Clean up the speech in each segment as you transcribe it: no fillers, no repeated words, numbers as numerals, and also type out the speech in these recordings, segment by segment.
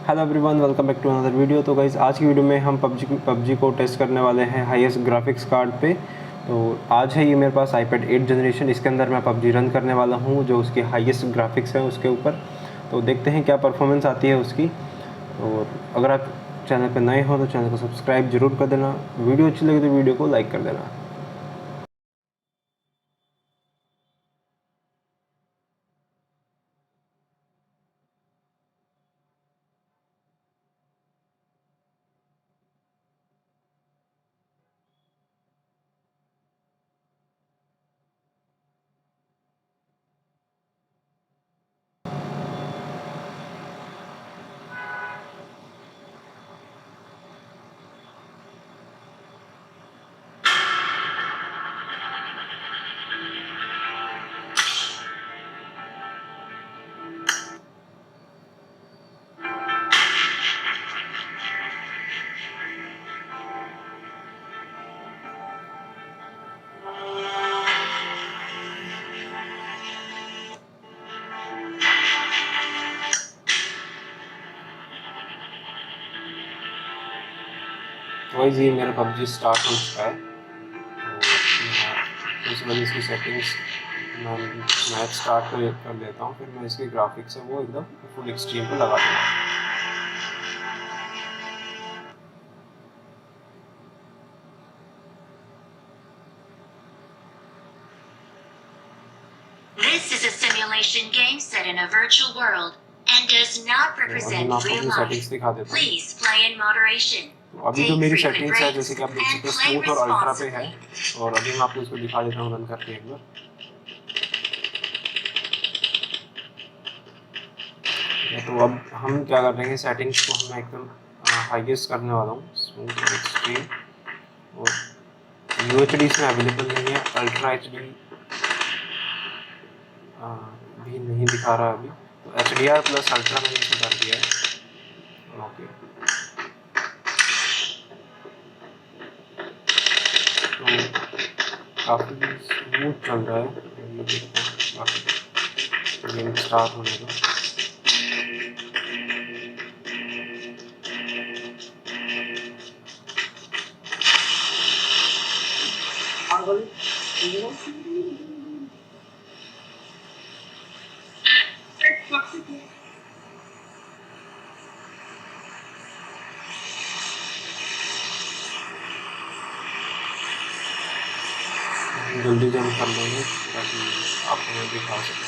Hello everyone, welcome back to another video. तो guys, आज की वीडियो में हम पबजी को टेस्ट करने वाले हैं हाईएस्ट ग्राफिक्स कार्ड पे। तो आज है ये मेरे पास iPad 8 जनरेशन। इसके अंदर मैं पबजी रन करने वाला हूँ जो उसकी हाईएस्ट ग्राफिक्स है उसके ऊपर। तो देखते हैं क्या परफॉर्मेंस आती है उसकी। और अगर आप चैनल पर नए हो तो चैनल को सब्सक्राइब जरूर कर देना। वीडियो अच्छी लगे तो वीडियो को लाइक कर देना। वाइज ये मेरा पबजी स्टार्ट हो चुका है। तो इस वजह इसकी सेटिंग्स मैं मैच स्टार्ट कर देता हूँ, फिर मैं इसके ग्राफिक्स है वो एकदम फुल एक्सट्रीम पे लगा दूँगा। This is a simulation game set in a virtual world and does not represent real life. Please play in moderation. अभी जो मेरी सेटिंग्स है जैसे कि आप देख सकते हो स्मूथ और अल्ट्रा पे है, और अभी मैं आपको इसको दिखा देता हूँ रन करके एक बार। तो अब हम क्या कर रहे हैं, सेटिंग्स को मैं एकदम हाईएस्ट करने वाला हूँ, स्मूथ और एक्सट्रीम। और UHD इसमें अवेलेबल नहीं है, अल्ट्रा HD भी नहीं दिखा रहा अभी, तो HDR प्लस अल्ट्रा मैंने इसमें कर दिया है। ओके, तो काफ़ी स्मूथ चल रहा है। ये देखते हैं काफ़ी गेम स्टार्ट होने का। जल्दी जंप कर लेंगे ताकि आपको मैं दिखा सकूँ।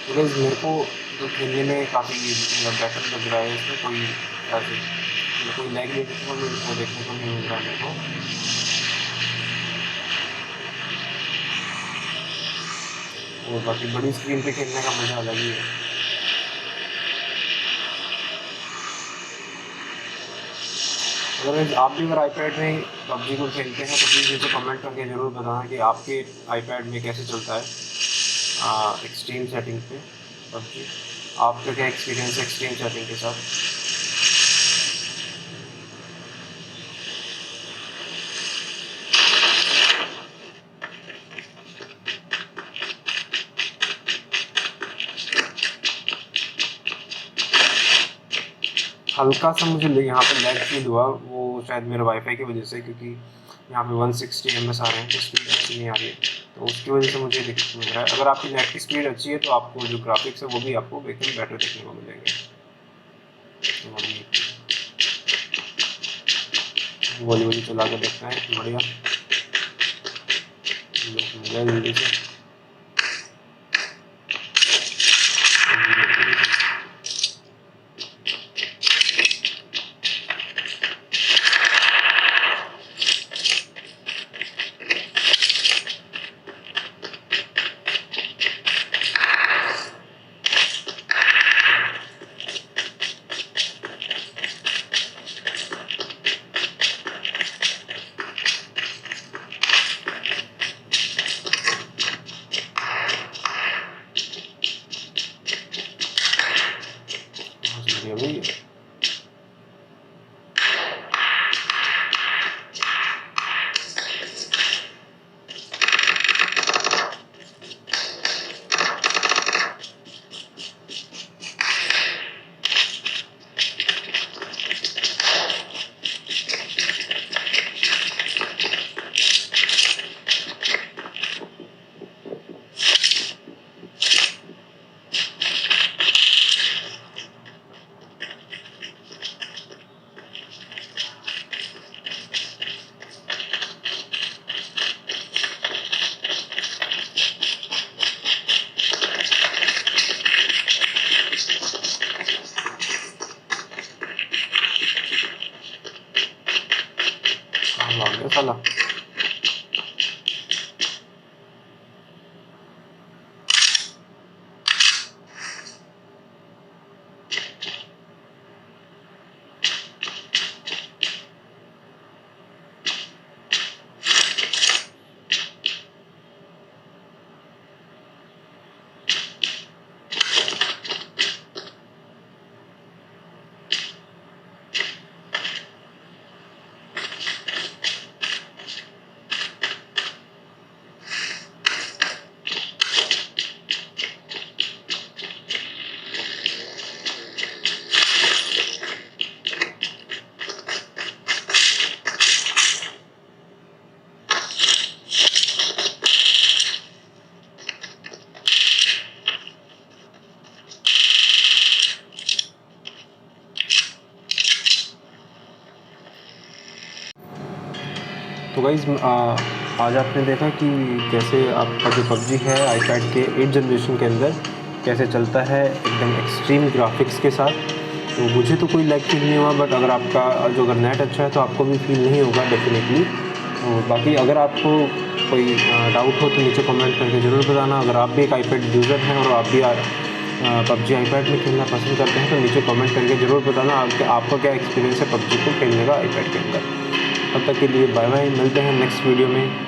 तो गाइस, मेरे को तो खेलने में काफ़ी बेटर लग रहा है। इसमें कोई ऐसे कोई लैग नहीं देखने को नहीं मिल रहा मेरे को। और बाकी बड़ी स्क्रीन पे खेलने का मज़ा अलग ही है। अगर आप भी अगर iPad में पबजी को खेलते हैं तो प्लीज़ मुझे कमेंट करके ज़रूर बताना कि आपके iPad में कैसे चलता है एक्सट्रीम सेटिंग पे पबजी। आपका क्या एक्सपीरियंस है एक्सट्रीम सेटिंग के साथ। हल्का सा मुझे यहाँ पे लैग फील हुआ, वो शायद मेरे वाईफाई की वजह से, क्योंकि यहाँ पे 160 ms आ रहे हैं तो स्पीड अच्छी नहीं आ रही है, तो उसकी वजह से मुझे दिक्कत मिल रहा है। अगर आपकी नेट की स्पीड अच्छी है तो आपको जो ग्राफिक्स है वो भी आपको एकदम बेटर देखने को मिलेंगे। तो वॉली चला के देखते हैं, बढ़िया जल्दी से। भाग गया साला। तो गाइज़ आज आपने देखा कि कैसे आपका जो PUBG है iPad के 8 जनरेशन के अंदर कैसे चलता है एकदम एक्सट्रीम ग्राफिक्स के साथ। तो मुझे तो कोई लैग फील नहीं हुआ, बट अगर आपका अगर नेट अच्छा है तो आपको भी फील नहीं होगा डेफिनेटली। और बाकी अगर आपको कोई डाउट हो तो नीचे कमेंट करके ज़रूर बताना। अगर आप भी एक iPad यूज़र हैं और आप भी PUBG iPad में खेलना पसंद करते हैं तो नीचे कमेंट करके ज़रूर बताना आपका क्या एक्सपीरियंस है PUBG को खेलने का iPad के अंदर। तब तक के लिए बाय बाय, मिलते हैं नेक्स्ट वीडियो में।